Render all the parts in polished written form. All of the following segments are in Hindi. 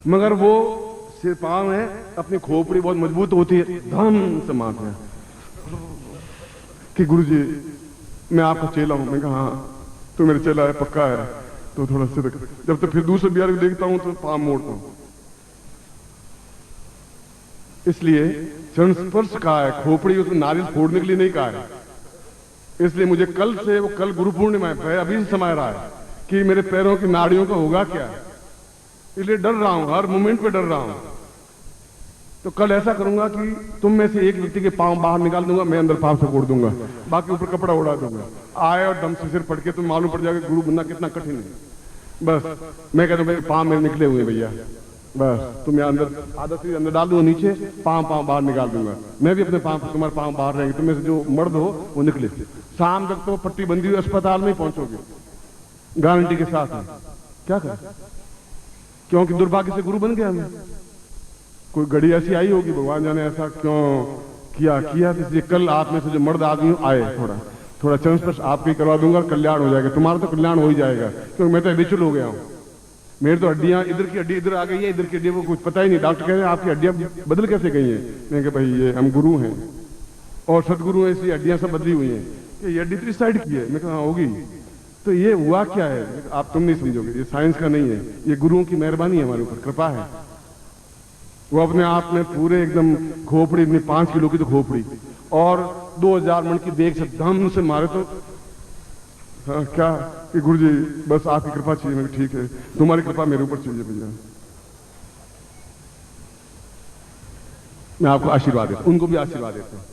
मगर वो सिर पांव है, अपनी खोपड़ी बहुत मजबूत होती है, धम से मारते हैं कि गुरुजी मैं आपका चेला हूं। मैं कहा हाँ तो मेरा चेला है, पक्का है, तो थोड़ा सिर। जब तक फिर दूसरे बिहार में देखता हूं तो पांव मोड़ता हूं। इसलिए चरण स्पर्श कहा है, खोपड़ी उसमें नारियल फोड़ने के लिए नहीं कहा है। इसलिए मुझे कल से, वो कल गुरु पूर्णिमा है, अभी से समय रहा है कि मेरे पैरों की नाड़ियों का होगा क्या, इसलिए डर रहा हूं, हर मोमेंट पे डर रहा हूं। तो कल ऐसा करूंगा कि तुम में से एक व्यक्ति के पांव बाहर निकाल दूंगा, मैं अंदर पांव से कोड़ दूंगा, बाकी ऊपर कपड़ा उड़ा दूंगा। आए और दम से सिर पड़ के तुम मालूम पड़ जाएगा गुरु बनना कितना कठिन है। बस मैं कहता हूं पांव मेरे निकले हुए भैया, बस तुम यहाँ अंदर आदत से अंदर डाल दो, नीचे पांव बाहर निकाल दूंगा। मैं भी अपने पांव, तुम्हारे पांव बाहर रहेंगे, तुम्हें से जो मर्द हो वो निकले। शाम तक तो पट्टी बंदी हुई अस्पताल में ही पहुंचोगे गारंटी के साथ में। क्या करें, क्योंकि दुर्भाग्य से गुरु बन गया मैं। कोई घड़ी ऐसी आई होगी, भगवान जाने ऐसा क्यों किया। इसलिए कल आप में से जो मर्द आदमी आए, थोड़ा चरण स्पर्श आपके करवा दूंगा, कल्याण हो जाएगा। तुम्हारा तो कल्याण हो ही जाएगा, क्योंकि मैं तो विचल हो गया हूं। मेरी तो हड्डियां, इधर की हड्डी इधर आ गई है, इधर की हड्डी को कुछ पता ही नहीं। डॉक्टर कह रहे हैं आपकी हड्डियां बदल कैसे गई हैं। मैं कहा भाई ये हम गुरु हैं और सदगुरु हैं, इसलिए हड्डियां सब बदली हुई हैं। कि ये हड्डी दूसरी साइड की है। मैं कहा होगी। तो ये हुआ क्या है, आप तुम नहीं समझोगे, ये साइंस का नहीं है, ये गुरुओं की मेहरबानी है, हमारे ऊपर कृपा है। वो अपने आप में पूरे एकदम खोपड़ी, इतनी 5 किलो की तो खोपड़ी और 2000 मन की देख से धम से मारे। तो हाँ क्या कि गुरुजी बस आपकी कृपा चाहिए। मैं ठीक है, तुम्हारी कृपा मेरे ऊपर चाहिए भैया। मैं आपको आशीर्वाद देता हूं, उनको भी आशीर्वाद देता हूं,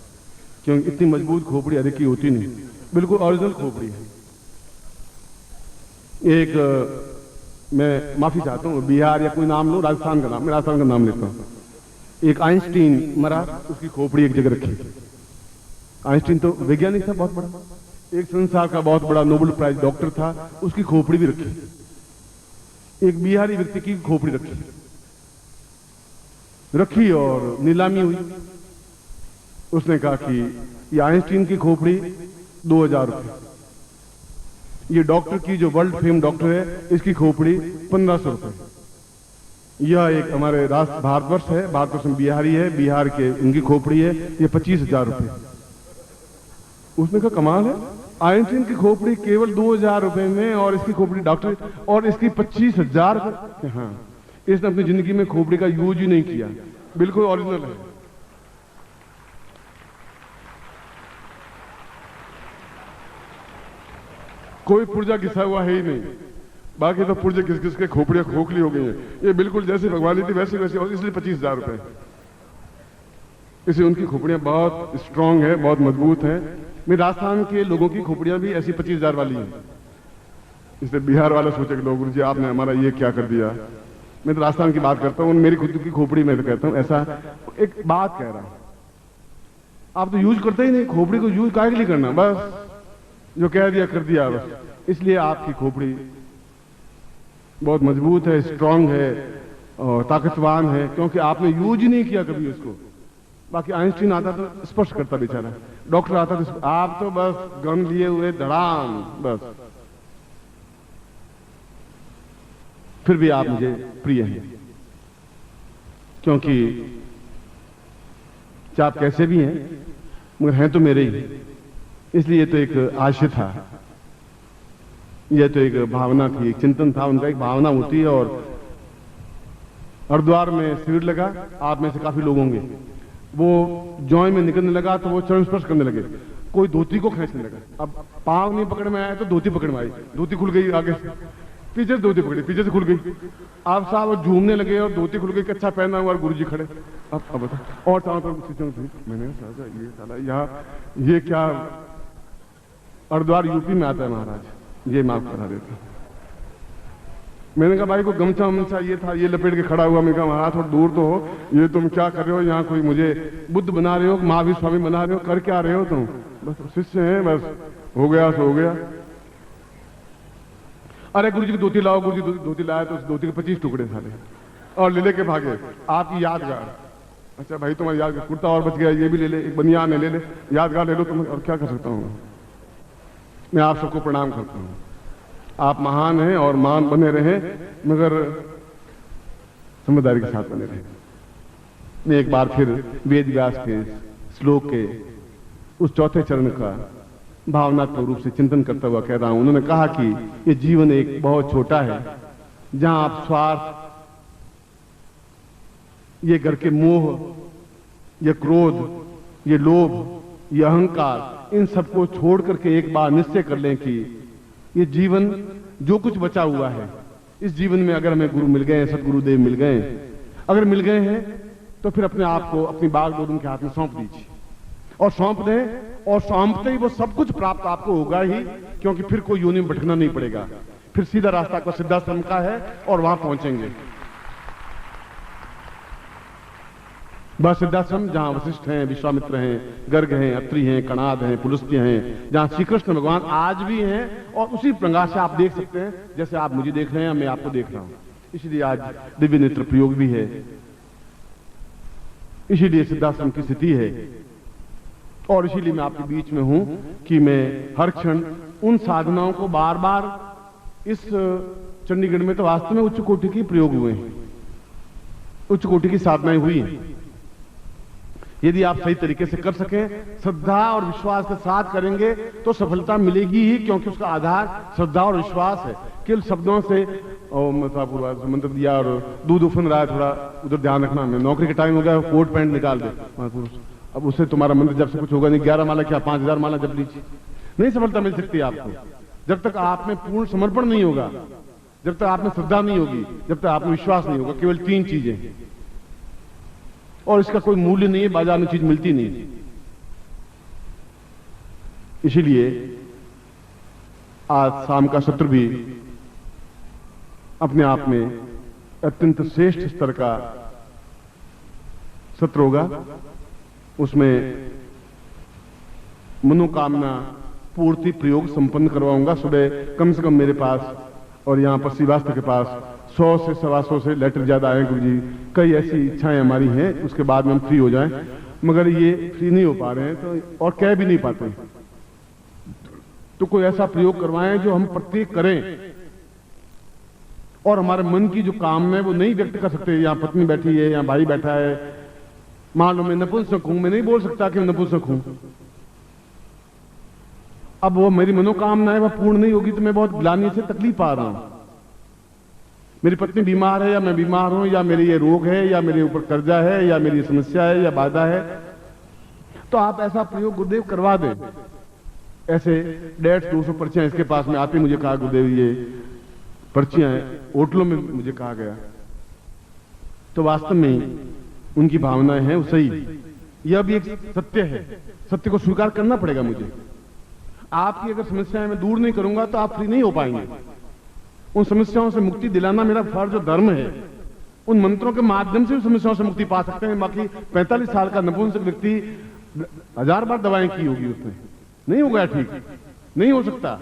क्योंकि इतनी मजबूत खोपड़ी अधिक की होती नहीं, बिल्कुल ओरिजिनल खोपड़ी है। एक मैं माफी चाहता हूँ, बिहार या कोई नाम लो, राजस्थान का नाम, मैं राजस्थान का नाम लेता हूँ। एक आइंस्टीन मरा, उसकी खोपड़ी एक जगह रखी। आइंस्टीन तो वैज्ञानिक था बहुत बड़ा, एक संसार का बहुत बड़ा नोबेल प्राइज डॉक्टर था, उसकी खोपड़ी भी रखी। एक बिहारी व्यक्ति की खोपड़ी रखी और नीलामी हुई। उसने कहा कि ये आइंस्टीन की खोपड़ी 2000 रुपये, ये डॉक्टर की जो वर्ल्ड फेम डॉक्टर है इसकी खोपड़ी 1500 रुपये। यह एक हमारे राष्ट्र भारतवर्ष है, भारतवर्ष में बिहारी है, बिहार के उनकी खोपड़ी है, ये 25,000 रुपये। उसने कहा कमाल है, आइंस्टीन की खोपड़ी केवल 2000 रुपये में और इसकी खोपड़ी डॉक्टर और इसकी 25,000। हाँ, इसने अपनी जिंदगी में खोपड़ी का यूज ही नहीं किया, बिल्कुल ओरिजिनल है। कोई पुर्जा घिसा हुआ है ही नहीं, बाकी तो पुर्जे किस किस के खोपड़ियां खोखली हो गई हैं। ये बिल्कुल जैसे भगवान थी वैसे वैसे, और इसलिए 25,000 रुपए। इसलिए उनकी खोपड़ियां बहुत स्ट्रांग है, बहुत मजबूत है। मेरे राजस्थान के लोगों की खोपड़ियां भी ऐसी 25,000 वाली हैं। इसलिए बिहार वाला सोचे कि लोग गुरुजी आपने हमारा ये क्या कर दिया। मैं तो राजस्थान की बात करता हूँ, मेरी खुद की खोपड़ी में तो कहता हूँ ऐसा। एक बात कह रहा हूं, आप तो यूज करते ही नहीं, खोपड़ी को यूज काहे के लिए करना, बस जो कह दिया कर दिया बस। इसलिए आपकी खोपड़ी बहुत मजबूत है, स्ट्रांग है और ताकतवान है, क्योंकि आपने यूज ही नहीं किया कभी उसको। बाकी आइंस्टीन आता तो स्पर्श करता बेचारा, डॉक्टर आता तो, आप तो बस गन लिए हुए धड़ाम बस। फिर भी आप मुझे प्रिय हैं, क्योंकि चाहे आप कैसे भी हैं मगर हैं तो मेरे ही। इसलिए तो एक आशय था, यह तो एक भावना थी, एक चिंतन था उनका। एक भावना होती है और हरिद्वार में शिविर लगा, आप में से काफी लोग होंगे, वो जॉय में निकलने लगा तो वो चरण स्पर्श करने लगे, कोई धोती को खींचने लगा। अब पांव नहीं पकड़ में आया तो धोती पकड़ में आई, धोती खुल गई आगे से, पीछे से धोती पकड़ी, पीछे से खुल गई। आप साहब झूमने लगे और धोती खुल गई, कच्चा पहना हुआ और गुरुजी खड़े। अब बता, और चारों तरफ मैंने ये साला यहाँ ये क्या, हरिद्वार यूपी में आता है महाराज, ये माफ करा देता। मैंने कहा भाई को गमछा वमछा ये था, ये लपेट के खड़ा हुआ। मैं कहा महाराज थोड़ा दूर तो हो, ये तुम क्या कर रहे हो यहाँ, कोई मुझे बुद्ध बना रहे हो, महावीर स्वामी बना रहे हो, कर क्या रहे हो तुम। बस शिष्य हैं, बस हो गया सो हो गया। अरे गुरुजी की धोती लाओ, गुरुजी धोती लाया तो उस धोती के 25 टुकड़े साले और ले लेके भागे। आपकी यादगार, अच्छा भाई तुम्हारी यादगार, कुर्ता और बच गया, ये भी ले ले, एक बनियान है ले ले, यादगार ले लो तुम। और क्या कर सकता हूँ मैं, आप सबको प्रणाम करता हूँ। आप महान हैं और महान बने रहें, मगर समझदारी के साथ बने रहे। मैं एक बार फिर वेद व्यास के श्लोक के उस चौथे चरण का भावनात्मक रूप से चिंतन करता हुआ कह रहा हूं। उन्होंने कहा कि ये जीवन एक बहुत छोटा है, जहां आप स्वार्थ, ये घर के मोह, ये क्रोध, ये लोभ, ये अहंकार, इन सबको छोड़ करके एक बार निश्चय कर लें कि ये जीवन जो कुछ बचा हुआ है, इस जीवन में अगर हमें गुरु मिल गए, सदगुरुदेव मिल गए, अगर मिल गए हैं तो फिर अपने आप को अपनी बागडोर उनके हाथ में सौंप दीजिए और सौंप दें, और सौंपते ही वो सब कुछ प्राप्त आपको होगा ही, क्योंकि फिर कोई योनि में भटकना नहीं पड़ेगा। फिर सीधा रास्ता को सिद्धाश्रम का है और वहां पहुंचेंगे। बस सिद्धाश्रम जहां वशिष्ठ हैं, विश्वामित्र हैं, गर्ग हैं, अत्रि हैं, कणाद हैं, पुलस्त्य हैं, जहां श्री कृष्ण भगवान आज भी हैं, और उसी प्रकाश से आप देख सकते हैं जैसे आप मुझे देख रहे हैं, मैं आपको देख रहा हूं। इसलिए आज दिव्य नेत्र प्रयोग भी है, इसीलिए सिद्धाश्रम की स्थिति है, और इसीलिए मैं आपके बीच में हूं कि मैं हर क्षण उन साधनाओं को बार बार, इस चंडीगढ़ में तो वास्तव में उच्च कोटि के प्रयोग हुए हैं, उच्च कोटि की साधनाएं हुई हैं। यदि आप सही तरीके से कर सकें, श्रद्धा और विश्वास के साथ करेंगे तो सफलता मिलेगी ही, क्योंकि उसका आधार श्रद्धा और विश्वास है। केवल शब्दों से मंत्र दिया और दूध उफन रहा है, थोड़ा उधर ध्यान रखना, मैं नौकरी का टाइम हो गया, कोट पैंट निकाल दे महापुरुष, अब उससे तुम्हारा मंत्र जब से कुछ होगा नहीं। 11 माला क्या 5000 माला जब लीजिए, नहीं सफलता मिल सकती आपको जब तक आप में पूर्ण समर्पण नहीं होगा, जब तक आप में श्रद्धा नहीं होगी, जब तक आप में विश्वास नहीं होगा। केवल 3 चीजें, और इसका कोई मूल्य नहीं है, बाजार में चीज मिलती नहीं। इसीलिए आज शाम का सत्र भी अपने आप में अत्यंत श्रेष्ठ स्तर का सत्र होगा। उसमें मनोकामना पूर्ति प्रयोग संपन्न करवाऊंगा। सुबह कम से कम मेरे पास और यहां पर श्रीवास्तव के पास 100 से 125 से लेटर ज्यादा आए गुरु जी, कई ऐसी इच्छाएं हमारी हैं, उसके बाद में हम फ्री हो जाएं, मगर ये फ्री नहीं हो पा रहे हैं तो, और कह भी नहीं पाते। तो कोई ऐसा प्रयोग करवाएं जो हम प्रत्येक करें, और हमारे मन की जो कामना है वो नहीं व्यक्त कर सकते। यहाँ पत्नी बैठी है, यहाँ भाई बैठा है, मान लो मैं नपुंसक हूं, मैं नहीं बोल सकता कि मैं नपुंसक हूं। अब वो मेरी मनोकामना है, वह पूर्ण नहीं होगी तो मैं बहुत ग्लानि से तकलीफ पा रहा हूं। मेरी पत्नी बीमार है, या मैं बीमार हूं, या मेरे ये रोग है, या मेरे ऊपर कर्जा है, या मेरी समस्या है, या बाधा है, तो आप ऐसा प्रयोग गुरुदेव करवा दें। ऐसे 150-200 पर्चियां इसके पास में आती, मुझे कहा गुरुदेव ये पर्चियां होटलों में मुझे कहा गया, तो वास्तव में उनकी भावनाएं हैं वो सही। यह भी एक सत्य है, सत्य को स्वीकार करना पड़ेगा मुझे। आपकी अगर समस्याएं मैं दूर नहीं करूंगा तो आप फ्री नहीं हो पाएंगे। उन समस्याओं से मुक्ति दिलाना मेरा फर्ज और धर्म है। उन मंत्रों के माध्यम से उन समस्याओं से मुक्ति पा सकते हैं। बाकी 45 साल का नपुंसक व्यक्ति 1000 बार दवाएं की होगी, उसने नहीं हो गया ठीक, नहीं हो सकता।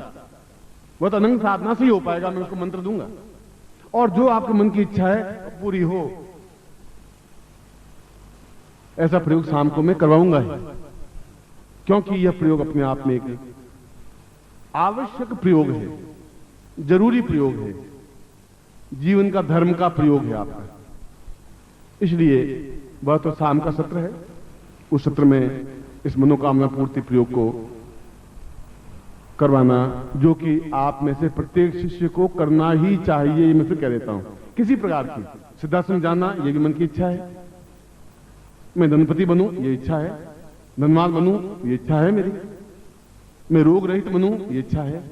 वह तो अनंग साधना से ही हो पाएगा। मैं उसको मंत्र दूंगा, और जो आपके मन की इच्छा है पूरी हो, ऐसा प्रयोग शाम को मैं करवाऊंगा ही, क्योंकि यह प्रयोग अपने आप में एक आवश्यक प्रयोग है, जरूरी प्रयोग है, जीवन का धर्म का प्रयोग है आपका। इसलिए वह तो शाम का सत्र है, उस सत्र में इस मनोकामना पूर्ति प्रयोग को करवाना, जो कि आप में से प्रत्येक शिष्य को करना ही चाहिए, ये मैं फिर कह देता हूं। किसी प्रकार की सिद्धाश्रम जाना, ये भी मन की इच्छा है। मैं धनपति बनूं, ये इच्छा है। धनवान बनूं, ये इच्छा है मेरी। मैं रोग रहित बनूं, ये इच्छा है।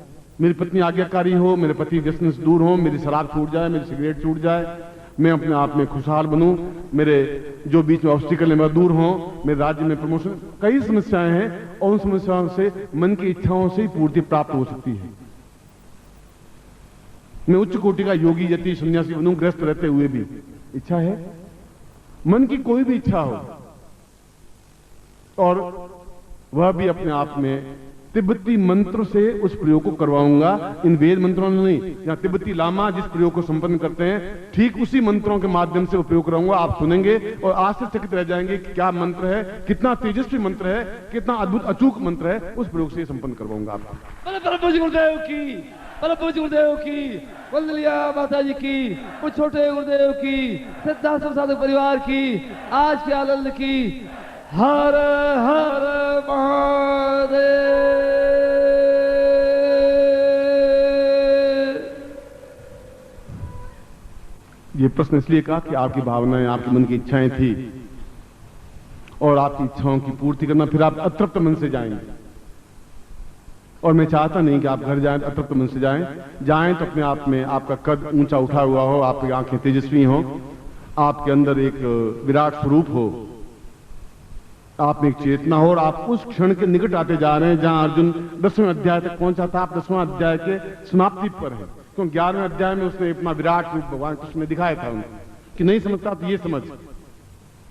मेरी पत्नी आज्ञाकारी हो, मेरे पति व्यसन से दूर हो, मेरी शराब छूट जाए, मेरी सिगरेट छूट जाए, मैं अपने आप में खुशहाल बनूं, मेरे जो बीच में ऑब्स्टिकल है दूर हो, मेरे राज्य में प्रमोशन, कई समस्याएं हैं, और उन समस्याओं से मन की इच्छाओं से ही पूर्ति प्राप्त हो सकती है। मैं उच्च कोटि का योगी यति सन्यासी बनूं, ग्रस्त रहते हुए भी इच्छा है। मन की कोई भी इच्छा हो, और वह भी अपने आप में तिब्बती मंत्र से उस प्रयोग को करवाऊंगा। इन वेद मंत्रों में नहीं, यहाँ तिब्बती लामा जिस प्रयोग को संपन्न करते हैं, ठीक उसी मंत्रों के माध्यम से वो प्रयोग कराऊंगा। आप सुनेंगे और आश्चर्यचकित रह जाएंगे कि क्या मंत्र है, कितना तेजस्वी मंत्र है, कितना अद्भुत अचूक मंत्र है। उस प्रयोग से संपन्न करवाऊंगा आपको। गुरुदेव की परम पूज्य गुरुदेव की, वंदलिया माता जी की, उस छोटे गुरुदेव की, सिद्धाश्रम साधक परिवार की, आज के आनंद की। हर हर महादेव। ये प्रश्न इसलिए कहा कि आपकी भावनाएं, आपके मन की इच्छाएं थी और आपकी इच्छाओं की पूर्ति करना, फिर आप अतृप्त मन से जाएंगे। और मैं चाहता नहीं कि आप घर जाएं अतृप्त मन से जाएं तो अपने आप में आपका कद ऊंचा उठा हुआ हो, आपकी आंखें तेजस्वी हो, आपके अंदर एक विराट स्वरूप हो, आप में एक चेतना हो और आप उस क्षण के निकट आते जा रहे हैं जहां अर्जुन 10वें अध्याय तक पहुंचा था। आप 10वां अध्याय के समाप्ति पर हैं, तो 11वें अध्याय में उसने अपना विराट रूप भगवान कृष्ण ने दिखाया था उनको कि नहीं समझता तो ये समझ।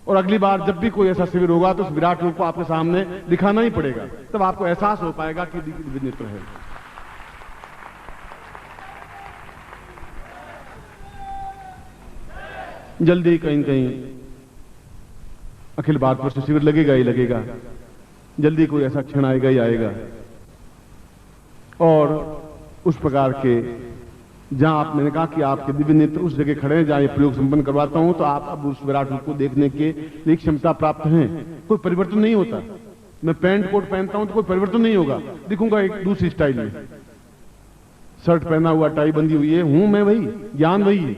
और अगली बार जब भी कोई ऐसा शिविर होगा तो उस विराट रूप को आपके सामने दिखाना ही पड़ेगा, तब आपको एहसास हो पाएगा कि दिव्य नेत्र है। जल्दी कहीं कहीं अखिल भारत वर्ष शिविर लगेगा ही लगेगा, जल्दी कोई ऐसा क्षण आएगा ही आएगा। और उस प्रकार के जहां आप, मैंने कहा कि आपके दिव्य नेत्र उस जगह खड़े हैं जहां ये प्रयोग संपन्न करवाता हूं, तो आप अब उस विराट रूप को देखने के लिए क्षमता प्राप्त हैं। कोई परिवर्तन नहीं होता। मैं पैंट कोट पहनता हूं तो कोई परिवर्तन नहीं होगा, दिखूंगा एक दूसरी स्टाइल में। शर्ट पहना हुआ, टाई बंधी हुई है, हूं मैं वही, ज्ञान वही है।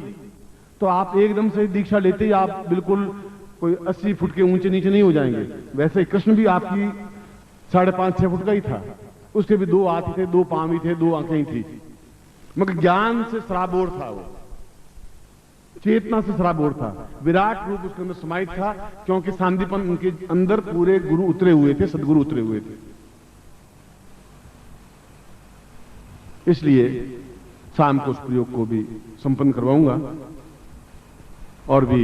तो आप एकदम से दीक्षा लेते ही आप बिल्कुल कोई 80 फुट के ऊंचे नीचे नहीं हो जाएंगे। वैसे ही कृष्ण भी आपकी 5.5-6 फुट का ही था, उसके भी 2 हाथ थे, 2 पांव ही थे, 2 आंखें ही थी, मगर ज्ञान से सराबोर था, वो चेतना से सराबोर था। विराट रूप उसके अंदर समाहित था, क्योंकि सांदीपन उनके अंदर पूरे गुरु उतरे हुए थे, सदगुरु उतरे हुए थे। इसलिए शाम को उस प्रयोग को भी संपन्न करवाऊंगा और भी